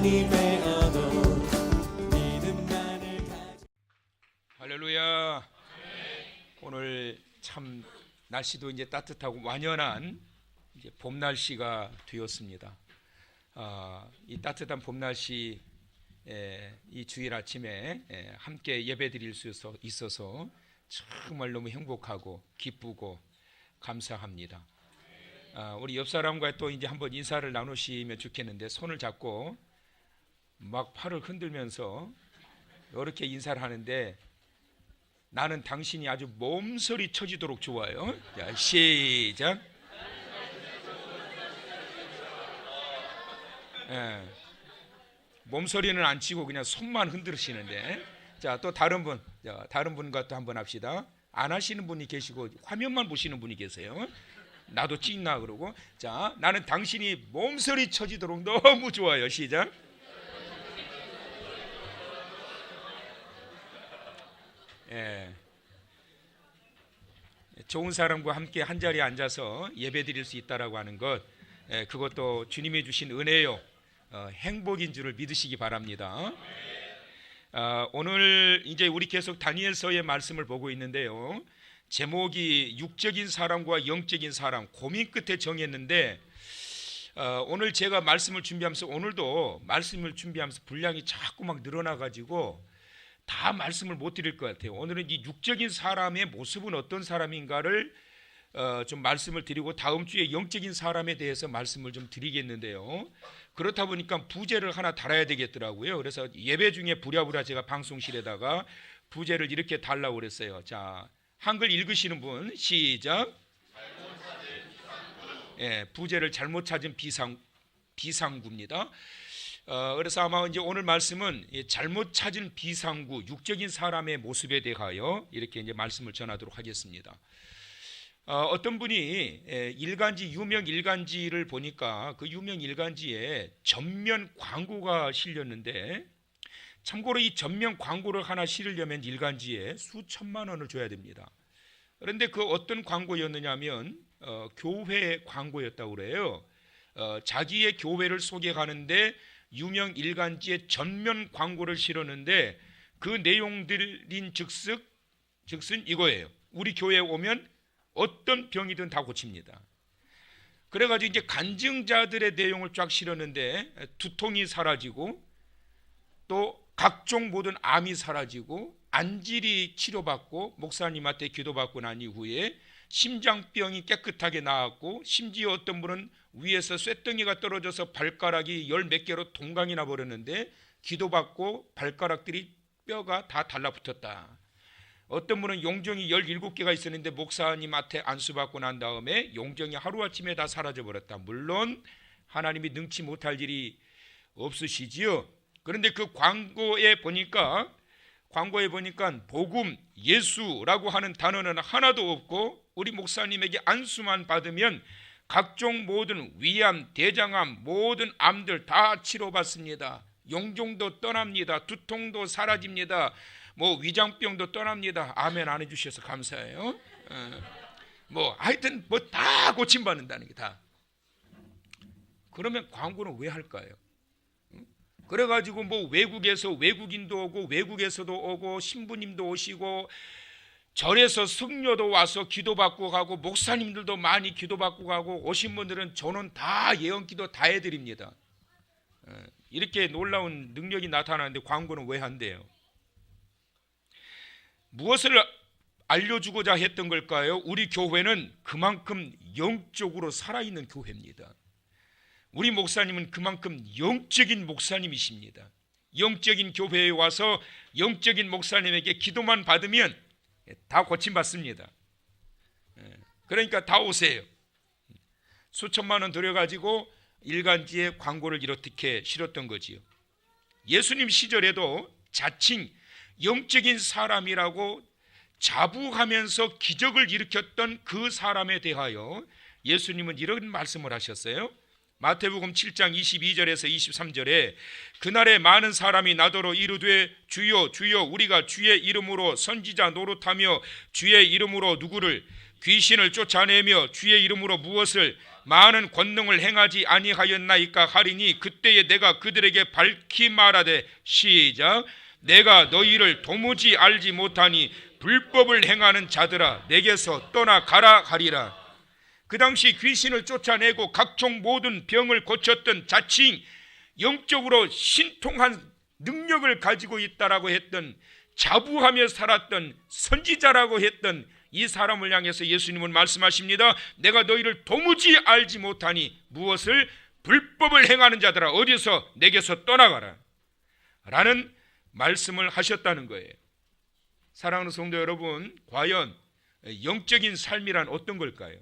하나님의 언어 믿음만을 할렐루야. 오늘 참 날씨도 이제 따뜻하고 완연한 이제 봄 날씨가 되었습니다. 이 따뜻한 봄 날씨 이 주일 아침에 함께 예배드릴 수 있어서 정말 너무 행복하고 기쁘고 감사합니다. 우리 옆 사람과 또 이제 한번 인사를 나누시면 좋겠는데, 손을 잡고 막 팔을 흔들면서 이렇게 인사를 하는데, 나는 당신이 아주 몸서리 쳐지도록 좋아요. 자, 시작. 몸소리는 안 치고 그냥 손만 흔들으시는데, 자, 또 다른 분, 다른 분과 또 한번 합시다. 안 하시는 분이 계시고 화면만 보시는 분이 계세요. 나도 찍나 그러고. 자, 나는 당신이 몸소리 쳐지도록 너무 좋아요. 시작. 좋은 사람과 함께 한 자리에 앉아서 예배드릴 수 있다라고 하는 것, 그것도 주님이 주신 은혜요, 행복인 줄을 믿으시기 바랍니다. 오늘 이제 우리 계속 다니엘서의 말씀을 보고 있는데요, 제목이 육적인 사람과 영적인 사람, 고민 끝에 정했는데, 오늘 제가 말씀을 준비하면서, 오늘도 말씀을 준비하면서 분량이 자꾸 막 늘어나가지고 다 말씀을 못 드릴 것 같아요. 오늘은 이 육적인 사람의 모습은 어떤 사람인가를 좀 말씀을 드리고, 다음 주에 영적인 사람에 대해서 말씀을 좀 드리겠는데요, 그렇다 보니까 부제를 하나 달아야 되겠더라고요. 그래서 예배 중에 부랴부랴 제가 방송실에다가 부제를 이렇게 달라고 그랬어요. 자, 한글 읽으시는 분 시작. 부제를 잘못 찾은 비상구입니다. 그래서 아마 이제 오늘 말씀은 잘못 찾은 비상구, 육적인 사람의 모습에 대하여 이렇게 이제 말씀을 전하도록 하겠습니다. 어떤 분이 일간지, 유명 일간지를 보니까 그 유명 일간지에 전면 광고가 실렸는데, 참고로 이 전면 광고를 하나 실으려면 일간지에 수천만 원을 줘야 됩니다. 그런데 그 어떤 광고였느냐 하면 교회 광고였다고 그래요. 자기의 교회를 소개하는데 유명 일간지에 전면 광고를 실었는데, 그 내용들인 즉슨 이거예요. 우리 교회에 오면 어떤 병이든 다 고칩니다. 그래가지고 이제 간증자들의 내용을 쫙 실었는데, 두통이 사라지고 또 각종 모든 암이 사라지고 안질이 치료받고 목사님한테 기도받고 난 이후에 심장병이 깨끗하게 나았고, 심지어 어떤 분은 위에서 쇳덩이가 떨어져서 발가락이 열 몇 개로 동강이 나버렸는데 기도받고 발가락들이 뼈가 다 달라붙었다. 어떤 분은 용종이 17개가 있었는데 목사님한테 안수받고 난 다음에 용종이 하루아침에 다 사라져버렸다. 물론 하나님이 능치 못할 일이 없으시지요. 그런데 그 광고에 보니까 복음, 예수라고 하는 단어는 하나도 없고, 우리 목사님에게 안수만 받으면 각종 모든 위암, 대장암, 모든 암들 다 치료받습니다. 용종도 떠납니다. 두통도 사라집니다. 뭐 위장병도 떠납니다. 아멘 안 해주셔서 감사해요. 하여튼 뭐 다 고침받는다는 게 다. 그러면 광고는 왜 할까요? 그래가지고 뭐 외국에서 외국인도 오고, 외국에서도 오고, 신부님도 오시고, 절에서 승려도 와서 기도받고 가고, 목사님들도 많이 기도받고 가고, 오신 분들은 저는 다 예언기도 다 해드립니다. 이렇게 놀라운 능력이 나타나는데 광고는 왜 한대요? 무엇을 알려주고자 했던 걸까요? 우리 교회는 그만큼 영적으로 살아있는 교회입니다. 우리 목사님은 그만큼 영적인 목사님이십니다. 영적인 교회에 와서 영적인 목사님에게 기도만 받으면 다 고침받습니다. 그러니까 다 오세요. 수천만 원 들여가지고 일간지에 광고를 이렇게 실었던 거지요. 예수님 시절에도 자칭 영적인 사람이라고 자부하면서 기적을 일으켰던 그 사람에 대하여 예수님은 이런 말씀을 하셨어요. 마태복음 7장 22절에서 23절에 그날에 많은 사람이 나더러 이르되 주여 주여 우리가 주의 이름으로 선지자 노릇하며 주의 이름으로 누구를 귀신을 쫓아내며 주의 이름으로 무엇을 많은 권능을 행하지 아니하였나이까 하리니 그때에 내가 그들에게 밝히 말하되 시작 내가 너희를 도무지 알지 못하니 불법을 행하는 자들아 내게서 떠나가라 하리라. 그 당시 귀신을 쫓아내고 각종 모든 병을 고쳤던 자칭 영적으로 신통한 능력을 가지고 있다라고 했던 자부하며 살았던 선지자라고 했던 이 사람을 향해서 예수님은 말씀하십니다. 내가 너희를 도무지 알지 못하니 무엇을? 불법을 행하는 자들아 어디서 내게서 떠나가라 라는 말씀을 하셨다는 거예요. 사랑하는 성도 여러분, 과연 영적인 삶이란 어떤 걸까요?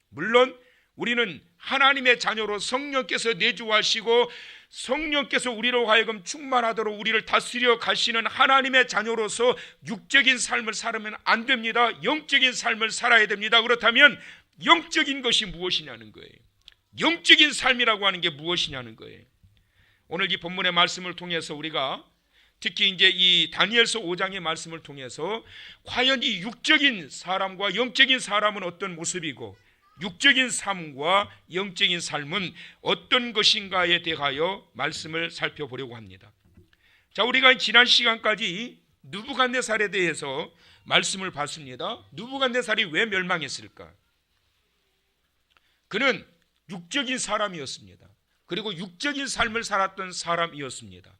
물론 우리는 하나님의 자녀로 성령께서 내주하시고 성령께서 우리로 하여금 충만하도록 우리를 다스려 가시는 하나님의 자녀로서 육적인 삶을 살면 안 됩니다. 영적인 삶을 살아야 됩니다. 그렇다면 영적인 것이 무엇이냐는 거예요. 영적인 삶이라고 하는 게 무엇이냐는 거예요. 오늘 이 본문의 말씀을 통해서 우리가 특히 이제 이 다니엘서 5장의 말씀을 통해서 과연 이 육적인 사람과 영적인 사람은 어떤 모습이고 육적인 삶과 영적인 삶은 어떤 것인가에 대하여 말씀을 살펴보려고 합니다. 자, 우리가 지난 시간까지 느부갓네살에 대해서 말씀을 봤습니다. 느부갓네살이 왜 멸망했을까? 그는 육적인 사람이었습니다. 그리고 육적인 삶을 살았던 사람이었습니다.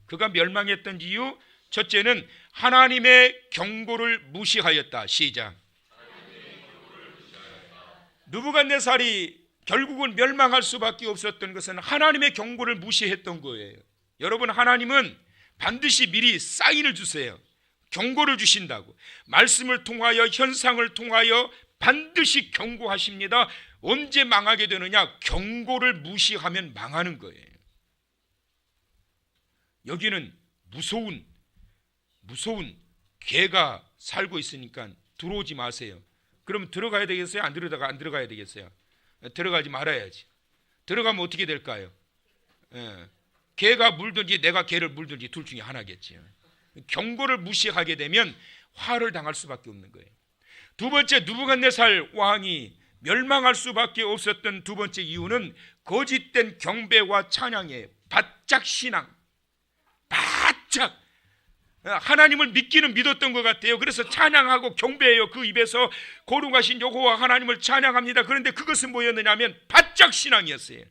그가 멸망했던 이유, 첫째는 하나님의 경고를 무시하였다. 시작. 느부갓네살이 결국은 멸망할 수밖에 없었던 것은 하나님의 경고를 무시했던 거예요. 여러분, 하나님은 반드시 미리 사인을 주세요. 경고를 주신다고. 말씀을 통하여 현상을 통하여 반드시 경고하십니다. 언제 망하게 되느냐? 경고를 무시하면 망하는 거예요. 여기는 무서운 개가 살고 있으니까 들어오지 마세요. 그러면 들어가야 되겠어요? 안 들어가야 되겠어요? 들어가지 말아야지. 들어가면 어떻게 될까요? 개가 물든지 내가 개를 물든지 둘 중에 하나겠지요. 경고를 무시하게 되면 화를 당할 수밖에 없는 거예요. 두 번째, 느부갓네살 왕이 멸망할 수밖에 없었던 두 번째 이유는 거짓된 경배와 찬양이에요. 바짝 신앙. 바짝 하나님을 믿기는 믿었던 것 같아요. 그래서 찬양하고 경배해요. 그 입에서 거룩하신 여호와 하나님을 찬양합니다. 그런데 그것은 뭐였느냐 하면 바짝 신앙이었어요.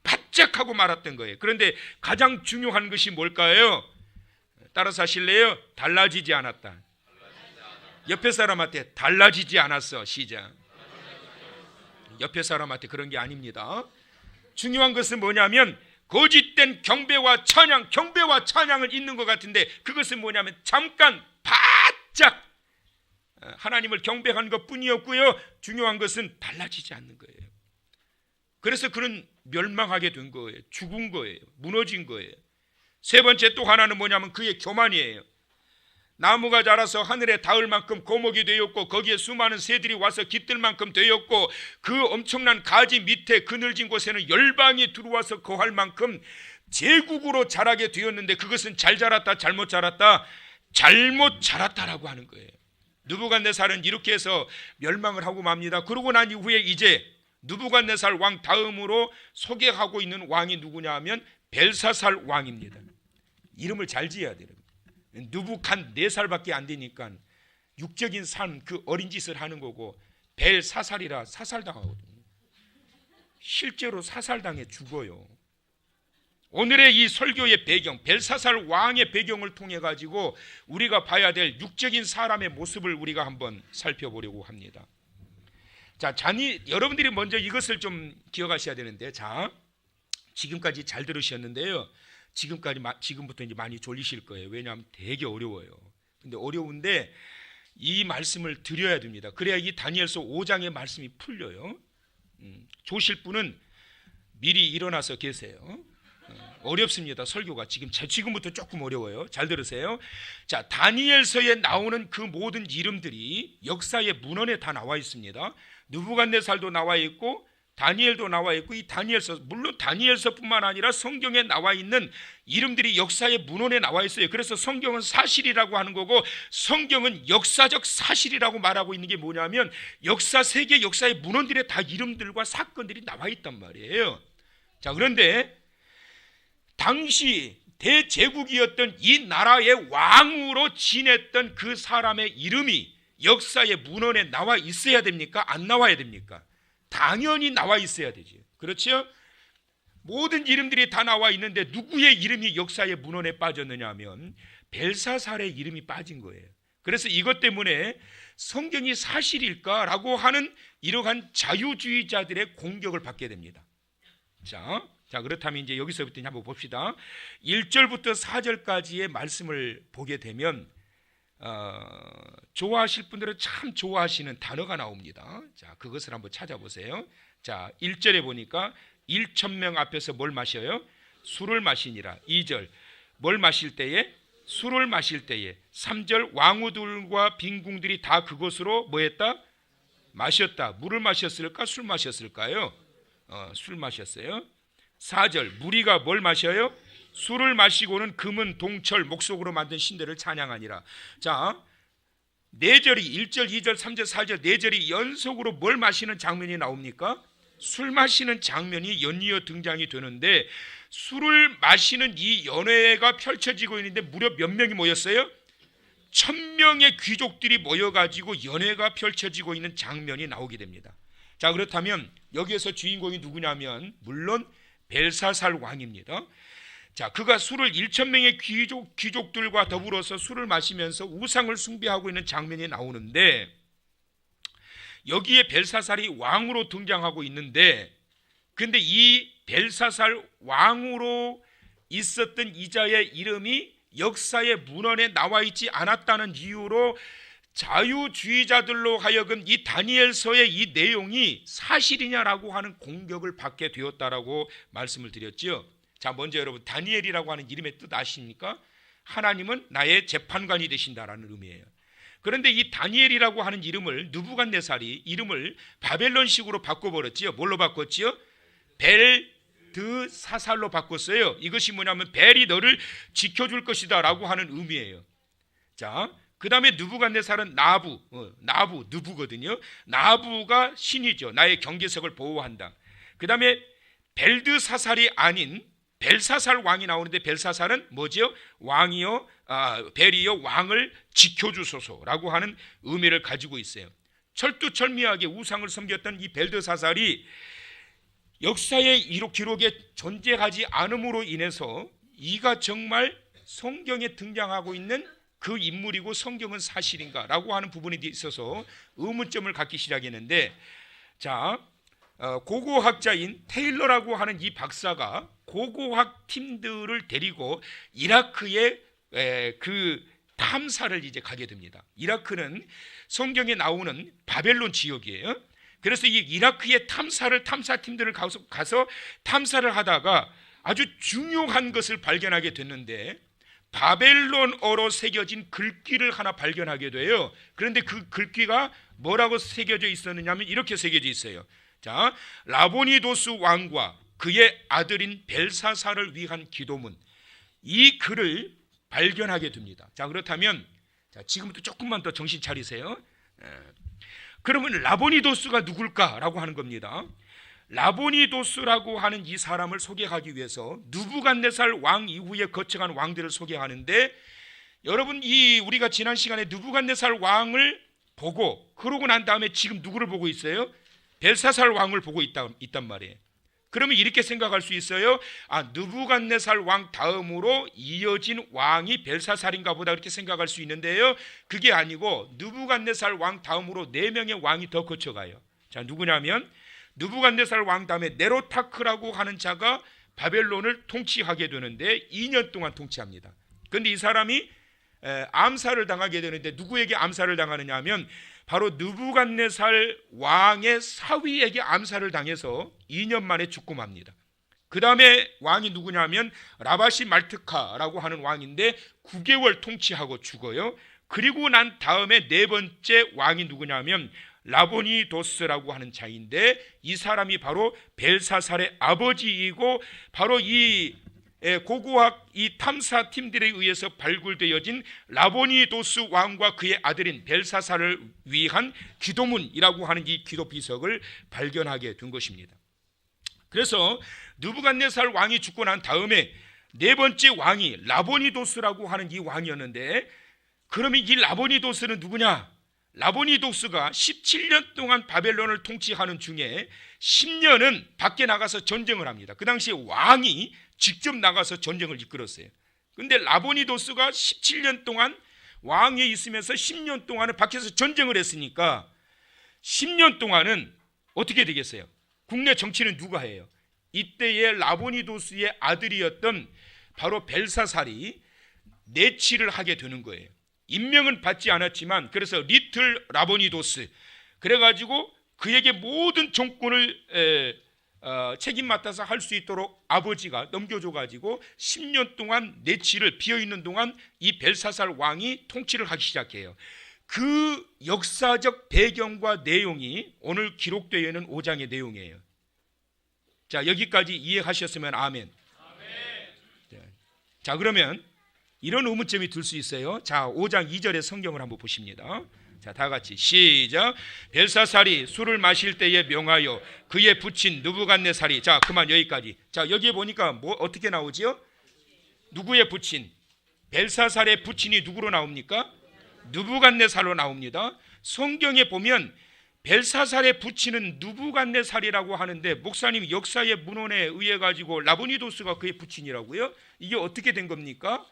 바짝하고 말았던 거예요. 그런데 가장 중요한 것이 뭘까요? 따라서 하실래요? 달라지지 않았다. 옆에 사람한테 달라지지 않았어. 시작. 옆에 사람한테 그런 게 아닙니다. 중요한 것은 뭐냐면 거짓된 경배와 찬양을 잊는 것 같은데 그것은 뭐냐면 잠깐 바짝 하나님을 경배하는 것뿐이었고요. 중요한 것은 달라지지 않는 거예요. 그래서 그는 멸망하게 된 거예요. 죽은 거예요. 무너진 거예요. 세 번째 또 하나는 뭐냐면 그의 교만이에요. 나무가 자라서 하늘에 닿을 만큼 고목이 되었고 거기에 수많은 새들이 와서 깃들 만큼 되었고 그 엄청난 가지 밑에 그늘진 곳에는 열방이 들어와서 거할 만큼 제국으로 자라게 되었는데 그것은 잘 자랐다 잘못 자랐다? 잘못 자랐다라고 하는 거예요. 느부갓네살은 이렇게 해서 멸망을 하고 맙니다. 그러고 난 이후에 이제 느부갓네살 왕 다음으로 소개하고 있는 왕이 누구냐 하면 벨사살 왕입니다. 이름을 잘 지어야 돼요. 느부갓네살밖에 안 되니까 육적인 삶 그 어린 짓을 하는 거고 벨사살이라 사살당하거든요. 실제로 사살당해 죽어요. 오늘의 이 설교의 배경 벨사살 왕의 배경을 통해 가지고 우리가 봐야 될 육적인 사람의 모습을 우리가 한번 살펴보려고 합니다. 자, 여러분들이 먼저 이것을 좀 기억하셔야 되는데, 자, 지금까지 잘 들으셨는데요. 지금부터 이제 많이 졸리실 거예요. 왜냐하면 되게 어려워요. 근데 어려운데 이 말씀을 드려야 됩니다. 그래야 이 다니엘서 5장의 말씀이 풀려요. 조실 분은 미리 일어나서 계세요. 어렵습니다. 설교가 지금부터 조금 어려워요. 잘 들으세요. 자, 다니엘서에 나오는 그 모든 이름들이 역사의 문헌에 다 나와 있습니다. 느부갓네살도 나와 있고 다니엘도 나와 있고, 이 다니엘서, 물론 다니엘서뿐만 아니라 성경에 나와 있는 이름들이 역사의 문헌에 나와 있어요. 그래서 성경은 사실이라고 하는 거고, 성경은 역사적 사실이라고 말하고 있는 게 뭐냐면, 역사, 세계 역사의 문헌들에 다 이름들과 사건들이 나와 있단 말이에요. 자, 그런데 당시 대제국이었던 이 나라의 왕으로 지냈던 그 사람의 이름이 역사의 문헌에 나와 있어야 됩니까? 안 나와야 됩니까? 당연히 나와 있어야 되죠. 그렇죠? 모든 이름들이 다 나와 있는데 누구의 이름이 역사의 문헌에 빠졌느냐 하면 벨사살의 이름이 빠진 거예요. 그래서 이것 때문에 성경이 사실일까라고 하는 이러한 자유주의자들의 공격을 받게 됩니다. 자, 그렇다면 이제 여기서부터 한번 봅시다. 1절부터 4절까지의 말씀을 보게 되면 좋아하실 분들은 참 좋아하시는 단어가 나옵니다. 자, 그것을 한번 찾아보세요. 자, 1절에 보니까 1,000명 앞에서 뭘 마셔요? 술을 마시니라. 2절, 뭘 마실 때에? 술을 마실 때에. 3절, 왕후들과 빈궁들이 다 그것으로 뭐 했다? 마셨다. 물을 마셨을까? 술 마셨을까요? 술 마셨어요. 4절, 무리가 뭘 마셔요? 술을 마시고는 금은 동철 목석으로 만든 신들을 찬양하니라. 자, 4절이 1절, 2절, 3절, 4절 4절이 연속으로 뭘 마시는 장면이 나옵니까? 술 마시는 장면이 연이어 등장이 되는데, 술을 마시는 이 연회가 펼쳐지고 있는데 무려 몇 명이 모였어요? 1,000명의 귀족들이 모여가지고 연회가 펼쳐지고 있는 장면이 나오게 됩니다. 자, 그렇다면 여기에서 주인공이 누구냐면 물론 벨사살 왕입니다. 자, 그가 술을 1,000명의 귀족들과 더불어서 술을 마시면서 우상을 숭배하고 있는 장면이 나오는데, 여기에 벨사살이 왕으로 등장하고 있는데, 근데 이 벨사살 왕으로 있었던 이자의 이름이 역사의 문헌에 나와 있지 않았다는 이유로 자유주의자들로 하여금 이 다니엘서의 이 내용이 사실이냐라고 하는 공격을 받게 되었다라고 말씀을 드렸죠. 자, 먼저 여러분, 다니엘이라고 하는 이름의 뜻 아십니까? 하나님은 나의 재판관이 되신다라는 의미예요. 그런데 이 다니엘이라고 하는 이름을 느부갓네살이 이름을 바벨론식으로 바꿔버렸지요. 뭘로 바꿨지요? 벨드사살로 바꿨어요. 이것이 뭐냐면 벨이 너를 지켜줄 것이다 라고 하는 의미예요. 자, 그 다음에 느부갓네살은 느부거든요. 나부가 신이죠. 나의 경계석을 보호한다. 그 다음에 벨드사살이 아닌 벨사살 왕이 나오는데, 벨사살은 뭐죠? 왕이요, 벨이요, 왕을 지켜주소서라고 하는 의미를 가지고 있어요. 철두철미하게 우상을 섬겼던 이 벨드사살이 역사의 기록에 존재하지 않음으로 인해서 이가 정말 성경에 등장하고 있는 그 인물이고 성경은 사실인가라고 하는 부분에 있어서 의문점을 갖기 시작했는데, 자, 고고학자인 테일러라고 하는 이 박사가 고고학 팀들을 데리고 이라크에 그 탐사를 이제 가게 됩니다. 이라크는 성경에 나오는 바벨론 지역이에요. 그래서 이 이라크의 탐사팀들을 가서 탐사를 하다가 아주 중요한 것을 발견하게 됐는데, 바벨론어로 새겨진 글귀를 하나 발견하게 돼요. 그런데 그 글귀가 뭐라고 새겨져 있었느냐면 이렇게 새겨져 있어요. 자, 라보니도스 왕과 그의 아들인 벨사살을 위한 기도문, 이 글을 발견하게 됩니다. 자, 그렇다면 지금부터 조금만 더 정신 차리세요. 그러면 라보니도스가 누굴까라고 하는 겁니다. 라보니도스라고 하는 이 사람을 소개하기 위해서 느부갓네살 왕 이후에 거쳐간 왕들을 소개하는데, 여러분, 우리가 지난 시간에 느부갓네살 왕을 보고 그러고 난 다음에 지금 누구를 보고 있어요? 벨사살 왕을 보고 있단 말이에요. 그러면 이렇게 생각할 수 있어요. 느부갓네살 왕 다음으로 이어진 왕이 벨사살인가 보다, 그렇게 생각할 수 있는데요, 그게 아니고 느부갓네살 왕 다음으로 4명의 왕이 더 거쳐가요. 자, 누구냐면 느부갓네살 왕 다음에 네로타크라고 하는 자가 바벨론을 통치하게 되는데 2년 동안 통치합니다. 그런데 이 사람이 암살을 당하게 되는데, 누구에게 암살을 당하느냐 하면 바로 느부갓네살 왕의 사위에게 암살을 당해서 2년 만에 죽고 맙니다. 그 다음에 왕이 누구냐면 라바시 말트카라고 하는 왕인데 9개월 통치하고 죽어요. 그리고 난 다음에 4번째 왕이 누구냐면 라보니도스라고 하는 자인데 이 사람이 바로 벨사살의 아버지이고 바로 이 고고학 이 탐사팀들에 의해서 발굴되어진 라보니도스 왕과 그의 아들인 벨사살을 위한 기도문이라고 하는 이 기도비석을 발견하게 된 것입니다. 그래서 느부갓네살 왕이 죽고 난 다음에 네 번째 왕이 라보니도스라고 하는 이 왕이었는데, 그러면 이 라보니도스는 누구냐? 라보니도스가 17년 동안 바벨론을 통치하는 중에 10년은 밖에 나가서 전쟁을 합니다. 그 당시에 왕이 직접 나가서 전쟁을 이끌었어요. 그런데 라보니도스가 17년 동안 왕위에 있으면서 10년 동안은 밖에서 전쟁을 했으니까 10년 동안은 어떻게 되겠어요? 국내 정치는 누가 해요? 이때의 라보니도스의 아들이었던 바로 벨사살이 내치를 하게 되는 거예요. 임명은 받지 않았지만 그래서 리틀 라보니도스, 그래가지고 그에게 모든 정권을 책임 맡아서 할 수 있도록 아버지가 넘겨줘가지고 10년 동안 내치를 비어있는 동안 이 벨사살 왕이 통치를 하기 시작해요. 그 역사적 배경과 내용이 오늘 기록되어 있는 5장의 내용이에요. 자, 여기까지 이해하셨으면 아멘. 자, 그러면 이런 의문점이 들 수 있어요. 자, 5장 2절의 성경을 한번 보십니다. 자, 다 같이 시작. 벨사살이 술을 마실 때에 명하여 그의 부친 느부갓네살이, 자, 그만 여기까지. 자, 여기에 보니까 뭐 어떻게 나오지요? 누구의 부친? 벨사살의 부친이 누구로 나옵니까? 느부갓네살로 나옵니다. 성경에 보면 벨사살의 부친은 느부갓네살이라고 하는데 목사님 역사의 문헌에 의해 가지고 라보니도스가 그의 부친이라고요? 이게 어떻게 된 겁니까?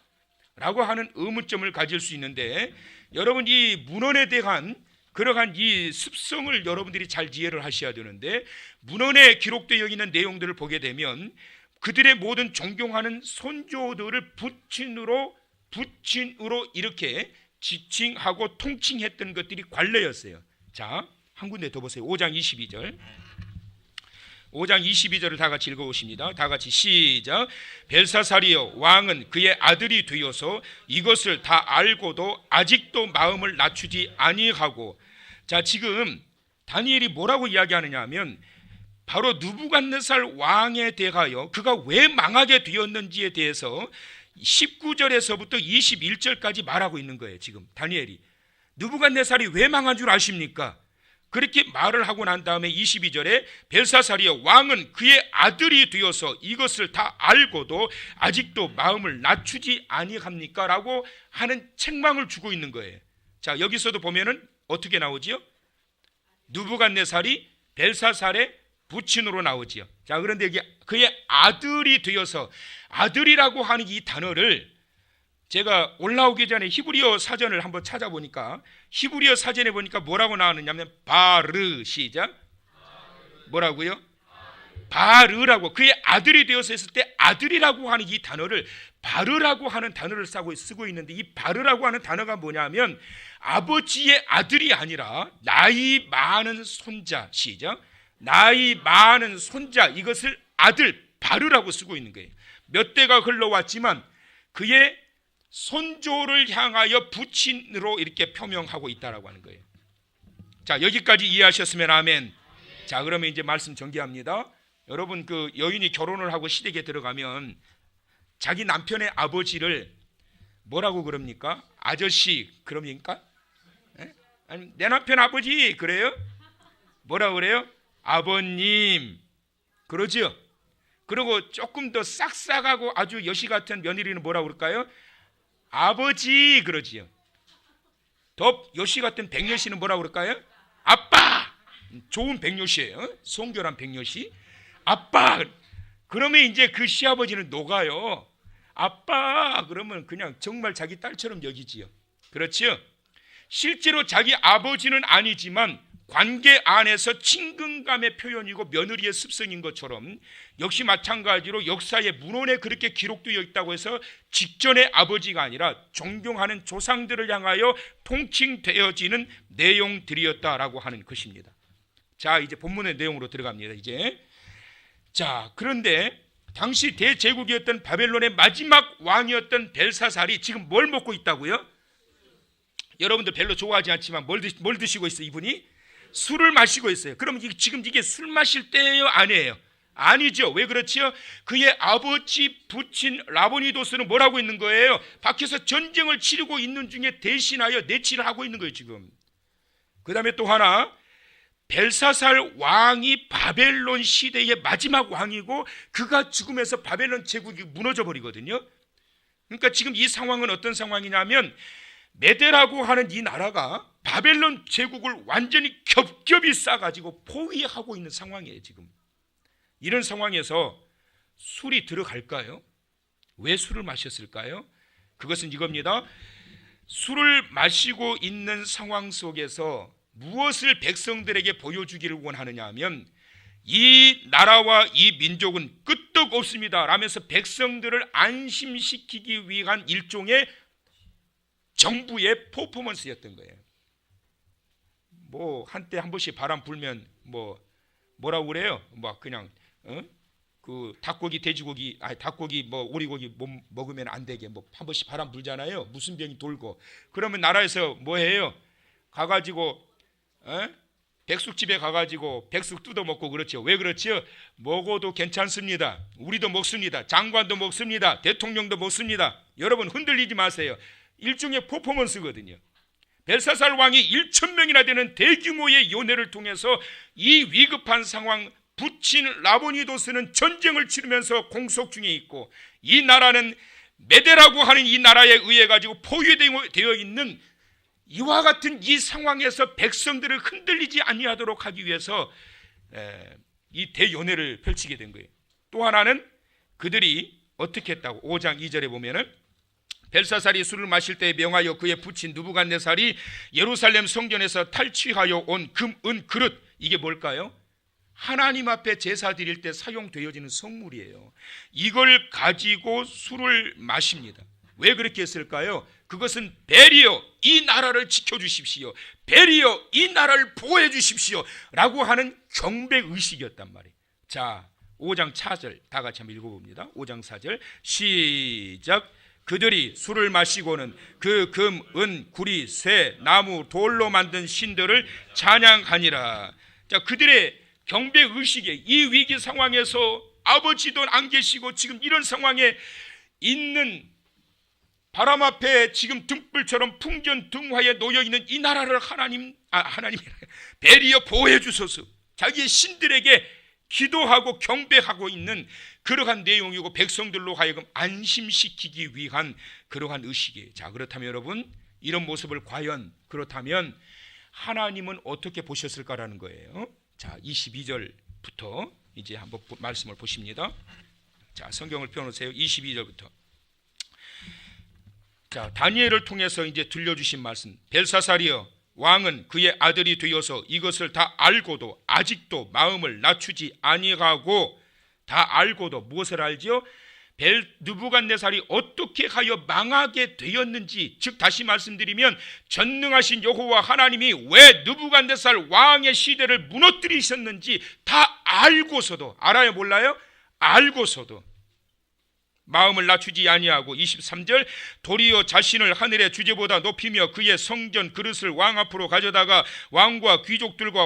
라고 하는 의문점을 가질 수 있는데, 여러분 이 문헌에 대한 그러한 이 습성을 여러분들이 잘 이해를 하셔야 되는데, 문헌에 기록되어 있는 내용들을 보게 되면 그들의 모든 존경하는 손조들을 부친으로 이렇게 지칭하고 통칭했던 것들이 관례였어요. 자, 한 군데 더 보세요. 5장 22절. 5장 22절을 다 같이 읽어보십니다. 다 같이 시작. 벨사살이여, 왕은 그의 아들이 되어서 이것을 다 알고도 아직도 마음을 낮추지 아니하고. 자, 지금 다니엘이 뭐라고 이야기하느냐 하면 바로 느부갓네살 왕에 대하여 그가 왜 망하게 되었는지에 대해서 19절에서부터 21절까지 말하고 있는 거예요. 지금 다니엘이 느부갓네살이 왜 망한 줄 아십니까? 그렇게 말을 하고 난 다음에 22절에 벨사살이여, 왕은 그의 아들이 되어서 이것을 다 알고도 아직도 마음을 낮추지 아니합니까? 라고 하는 책망을 주고 있는 거예요. 자, 여기서도 보면은 어떻게 나오지요? 느부갓네살이 벨사살의 부친으로 나오지요. 자, 그런데 여기 그의 아들이 되어서, 아들이라고 하는 이 단어를 제가 올라오기 전에 히브리어 사전을 한번 찾아보니까 히브리어 사전에 보니까 뭐라고 나왔느냐면 바르, 시작. 뭐라고요? 바르라고, 그의 아들이 되어서 했을 때 아들이라고 하는 이 단어를 바르라고 하는 단어를 쓰고 있는데, 이 바르라고 하는 단어가 뭐냐면 아버지의 아들이 아니라 나이 많은 손자, 시작. 나이 많은 손자, 이것을 아들 바르라고 쓰고 있는 거예요. 몇 대가 흘러왔지만 그의 손조를 향하여 부친으로 이렇게 표명하고 있다라고 하는 거예요. 자, 여기까지 이해하셨으면 아멘. 자, 그러면 이제 말씀 전개합니다. 여러분 그 여인이 결혼을 하고 시댁에 들어가면 자기 남편의 아버지를 뭐라고 그럽니까? 아저씨 그럽니까? 아니, 내 남편 아버지 그래요? 뭐라고 그래요? 아버님 그러죠. 그리고 조금 더 싹싹하고 아주 여시 같은 며느리는 뭐라고 그럴까요? 아버지 그러지요. 더 여시 같은 백녀씨는 뭐라고 그럴까요? 아빠. 좋은 백녀씨예요. 성결한 백녀씨. 아빠. 그러면 이제 그 시아버지는 녹아요. 아빠 그러면 그냥 정말 자기 딸처럼 여기지요. 그렇지요? 실제로 자기 아버지는 아니지만 관계 안에서 친근감의 표현이고 며느리의 습성인 것처럼 역시 마찬가지로 역사의 문헌에 그렇게 기록되어 있다고 해서 직전의 아버지가 아니라 존경하는 조상들을 향하여 통칭되어지는 내용들이었다라고 하는 것입니다. 자, 이제 본문의 내용으로 들어갑니다. 이제 자, 그런데 당시 대제국이었던 바벨론의 마지막 왕이었던 벨사살이 지금 뭘 먹고 있다고요? 여러분들 별로 좋아하지 않지만 뭘 드시고 있어 이분이? 술을 마시고 있어요. 그럼 지금 이게 술 마실 때예요, 아니에요? 아니죠. 왜 그렇지요? 그의 아버지 부친 라보니도스는 뭘 하고 있는 거예요? 밖에서 전쟁을 치르고 있는 중에 대신하여 내치를 하고 있는 거예요, 지금. 그 다음에 또 하나, 벨사살 왕이 바벨론 시대의 마지막 왕이고 그가 죽으면서 바벨론 제국이 무너져 버리거든요. 그러니까 지금 이 상황은 어떤 상황이냐면 메데라고 하는 이 나라가 바벨론 제국을 완전히 겹겹이 싸가지고 포위하고 있는 상황이에요, 지금. 이런 상황에서 술이 들어갈까요? 왜 술을 마셨을까요? 그것은 이겁니다. 술을 마시고 있는 상황 속에서 무엇을 백성들에게 보여주기를 원하느냐 하면 이 나라와 이 민족은 끄떡없습니다 라면서 백성들을 안심시키기 위한 일종의 정부의 퍼포먼스였던 거예요. 뭐 한때 한 번씩 바람 불면 뭐라고 그래요? 뭐 그냥 그 닭고기 돼지고기 닭고기 뭐 오리고기 먹으면 안 되게 뭐 한 번씩 바람 불잖아요. 무슨 병이 돌고 그러면 나라에서 뭐 해요? 가가지고 백숙집에 가가지고 백숙 뜯어 먹고 그렇죠. 왜 그렇죠? 먹어도 괜찮습니다. 우리도 먹습니다. 장관도 먹습니다. 대통령도 먹습니다. 여러분 흔들리지 마세요. 일종의 퍼포먼스거든요. 벨사살 왕이 1,000명이나 되는 대규모의 연회를 통해서 이 위급한 상황 부친 라보니도스는 전쟁을 치르면서 공속 중에 있고 이 나라는 메데라고 하는 이 나라에 의해 가지고 포위되어 있는 이와 같은 이 상황에서 백성들을 흔들리지 아니하도록 하기 위해서 이 대연회를 펼치게 된 거예요. 또 하나는 그들이 어떻게 했다고 5장 2절에 보면은 벨사살이 술을 마실 때 명하여 그의 부친 느부갓네살이 예루살렘 성전에서 탈취하여 온 금, 은, 그릇 이게 뭘까요? 하나님 앞에 제사 드릴 때 사용되어지는 성물이에요. 이걸 가지고 술을 마십니다. 왜 그렇게 했을까요? 그것은 베리어 이 나라를 지켜주십시오. 베리어 이 나라를 보호해 주십시오 라고 하는 경배의식이었단 말이에요. 자 5장 4절 다 같이 한번 읽어봅니다. 5장 4절 시작. 그들이 술을 마시고는 그 금, 은, 구리, 쇠, 나무, 돌로 만든 신들을 찬양하니라. 자 그들의 경배의식에 이 위기 상황에서 아버지도 안 계시고 지금 이런 상황에 있는 바람 앞에 지금 등불처럼 풍전등화에 놓여있는 이 나라를 하나님이 베리어 보호해 주소서 자기의 신들에게 기도하고 경배하고 있는 그러한 내용이고 백성들로 하여금 안심시키기 위한 그러한 의식이에요. 자 그렇다면 여러분 이런 모습을 과연 그렇다면 하나님은 어떻게 보셨을까라는 거예요. 자 22절부터 이제 한번 말씀을 보십니다. 자 성경을 펴놓으세요. 22절부터 자 다니엘을 통해서 이제 들려주신 말씀 벨사살이여 왕은 그의 아들이 되어서 이것을 다 알고도 아직도 마음을 낮추지 아니하고 다 알고도 무엇을 알지요? 느부갓네살이 어떻게 하여 망하게 되었는지 즉 다시 말씀드리면 전능하신 여호와 하나님이 왜 느부갓네살 왕의 시대를 무너뜨리셨는지 다 알고서도 알아요 몰라요? 알고서도 마음을 낮추지 아니하고 23절 도리어 자신을 하늘의 주제보다 높이며 그의 성전 그릇을 왕 앞으로 가져다가 왕과 귀족들과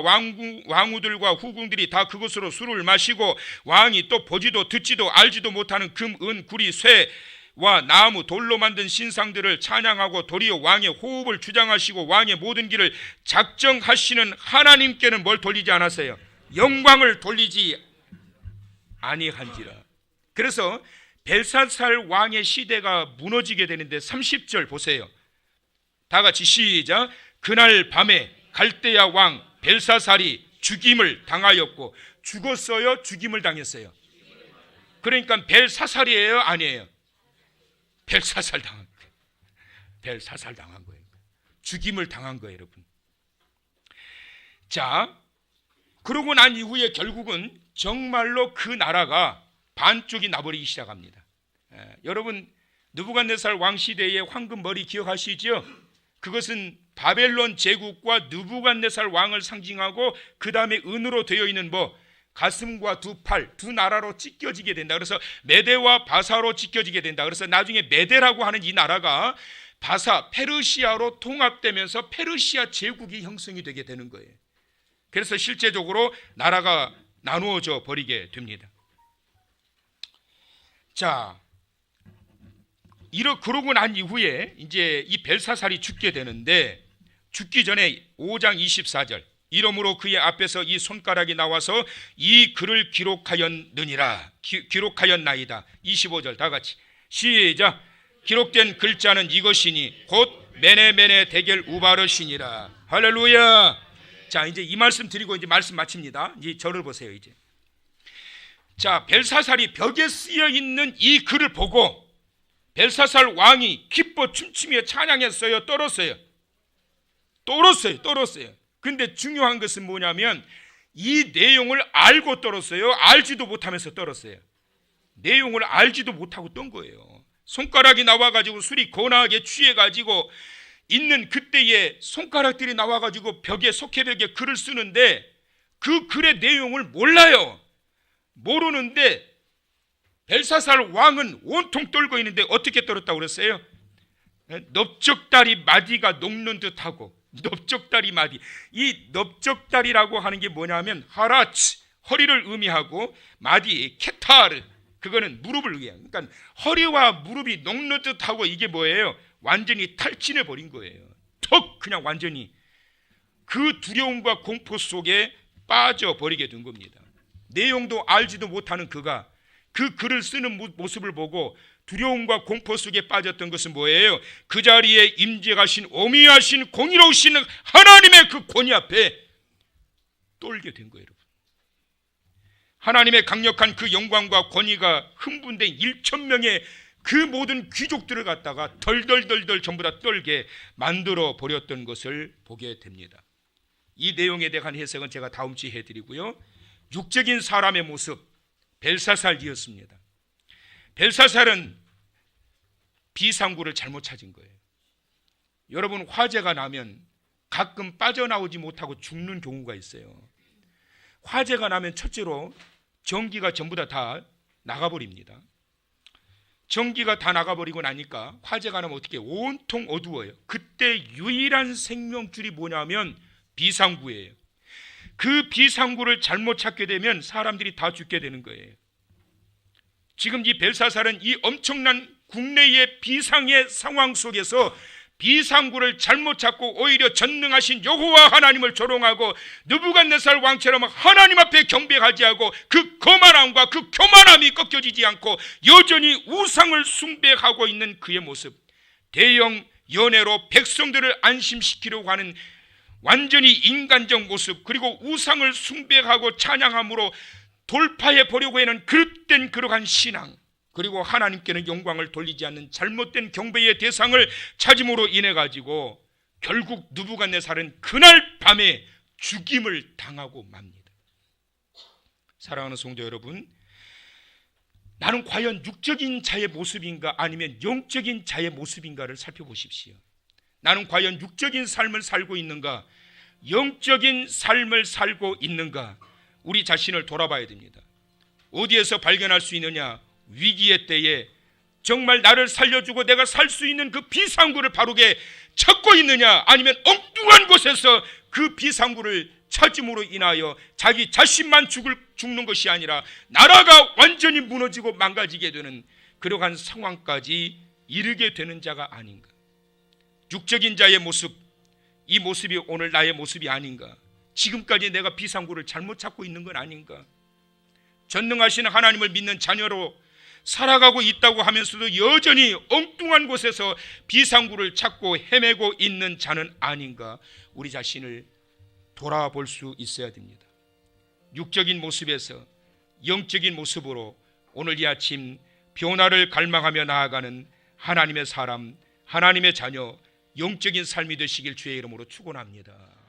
왕후들과 후궁들이 다 그것으로 술을 마시고 왕이 또 보지도 듣지도 알지도 못하는 금, 은, 구리, 쇠와 나무, 돌로 만든 신상들을 찬양하고 도리어 왕의 호흡을 주장하시고 왕의 모든 길을 작정하시는 하나님께는 뭘 돌리지 않았어요? 영광을 돌리지 아니한지라. 그래서 벨사살 왕의 시대가 무너지게 되는데 30절 보세요. 다 같이 시작. 그날 밤에 갈대아 왕 벨사살이 죽임을 당하였고 죽었어요? 죽임을 당했어요? 그러니까 벨사살이에요? 아니에요? 벨사살 당한 거예요. 벨사살 당한 거예요. 죽임을 당한 거예요 여러분. 자 그러고 난 이후에 결국은 정말로 그 나라가 반쪽이 나버리기 시작합니다. 여러분 느부갓네살 왕 시대의 황금머리 기억하시죠? 그것은 바벨론 제국과 느부갓네살 왕을 상징하고 그 다음에 은으로 되어 있는 가슴과 두 팔, 두 나라로 찢겨지게 된다. 그래서 메데와 바사로 찢겨지게 된다. 그래서 나중에 메데라고 하는 이 나라가 바사, 페르시아로 통합되면서 페르시아 제국이 형성이 되게 되는 거예요. 그래서 실제적으로 나라가 나누어져 버리게 됩니다. 자, 그러고 난 이후에 이제 이 벨사살이 죽게 되는데, 죽기 전에 5장 24절, 이러므로 그의 앞에서 이 손가락이 나와서 이 글을 기록하였느니라. 기록하였나이다. 25절 다 같이 시작. 기록된 글자는 이것이니 곧 메네메네 데겔 우바르시니라. 할렐루야. 자, 이제 이 말씀 드리고 이제 말씀 마칩니다. 이제 저를 보세요. 이제 자, 벨사살이 벽에 쓰여 있는 이 글을 보고 벨사살 왕이 기뻐 춤추며 찬양했어요? 떨었어요? 떨었어요. 근데 중요한 것은 뭐냐면 이 내용을 알고 떨었어요? 알지도 못하면서 떨었어요? 내용을 알지도 못하고 떤 거예요. 손가락이 나와가지고 술이 거나하게 취해가지고 있는 그때에 손가락들이 나와가지고 벽에, 속해벽에 글을 쓰는데 그 글의 내용을 몰라요. 모르는데 벨사살 왕은 온통 떨고 있는데 어떻게 떨었다고 그랬어요? 넓적다리 마디가 녹는 듯하고. 넓적다리 마디, 이 넓적다리라고 하는 게 뭐냐면 하라치, 허리를 의미하고, 마디, 케타르, 그거는 무릎을 의미해요. 그러니까 허리와 무릎이 녹는 듯하고, 이게 뭐예요? 완전히 탈진해 버린 거예요. 턱 그냥 완전히 그 두려움과 공포 속에 빠져버리게 된 겁니다. 내용도 알지도 못하는 그가 그 글을 쓰는 모습을 보고 두려움과 공포 속에 빠졌던 것은 뭐예요? 그 자리에 임재하신 오미하신 공의로우신 하나님의 그 권위 앞에 떨게 된 거예요. 여러분, 하나님의 강력한 그 영광과 권위가 흥분된 1,000명의 그 모든 귀족들을 갖다가 덜덜덜덜 전부 다 떨게 만들어 버렸던 것을 보게 됩니다. 이 내용에 대한 해석은 제가 다음 주에 해드리고요. 육적인 사람의 모습, 벨사살이었습니다. 벨사살은 비상구를 잘못 찾은 거예요. 여러분, 화재가 나면 가끔 빠져나오지 못하고 죽는 경우가 있어요. 화재가 나면 첫째로 전기가 전부 다 나가버립니다. 전기가 다 나가버리고 나니까 화재가 나면 어떻게 온통 어두워요. 그때 유일한 생명줄이 뭐냐면 비상구예요. 그 비상구를 잘못 찾게 되면 사람들이 다 죽게 되는 거예요. 지금 이 벨사살은 이 엄청난 국내의 비상의 상황 속에서 비상구를 잘못 찾고 오히려 전능하신 여호와 하나님을 조롱하고 느부갓네살 왕처럼 하나님 앞에 경배하지 않고 그 거만함과 그 교만함이 꺾여지지 않고 여전히 우상을 숭배하고 있는 그의 모습, 대형 연회로 백성들을 안심시키려고 하는 완전히 인간적 모습, 그리고 우상을 숭배하고 찬양함으로 돌파해 보려고 하는 그릇된 그러한 신앙, 그리고 하나님께는 영광을 돌리지 않는 잘못된 경배의 대상을 찾음으로 인해 가지고 결국 느부갓네살은 그날 밤에 죽임을 당하고 맙니다. 사랑하는 성도 여러분, 나는 과연 육적인 자의 모습인가 아니면 영적인 자의 모습인가를 살펴보십시오. 나는 과연 육적인 삶을 살고 있는가, 영적인 삶을 살고 있는가, 우리 자신을 돌아봐야 됩니다. 어디에서 발견할 수 있느냐? 위기의 때에 정말 나를 살려주고 내가 살 수 있는 그 비상구를 바르게 찾고 있느냐, 아니면 엉뚱한 곳에서 그 비상구를 찾음으로 인하여 자기 자신만 죽는 것이 아니라 나라가 완전히 무너지고 망가지게 되는 그러한 상황까지 이르게 되는 자가 아닌가. 육적인 자의 모습, 이 모습이 오늘 나의 모습이 아닌가. 지금까지 내가 비상구를 잘못 찾고 있는 건 아닌가. 전능하신 하나님을 믿는 자녀로 살아가고 있다고 하면서도 여전히 엉뚱한 곳에서 비상구를 찾고 헤매고 있는 자는 아닌가. 우리 자신을 돌아볼 수 있어야 됩니다. 육적인 모습에서 영적인 모습으로 오늘 이 아침 변화를 갈망하며 나아가는 하나님의 사람, 하나님의 자녀, 영적인 삶이 되시길 주의 이름으로 축원합니다.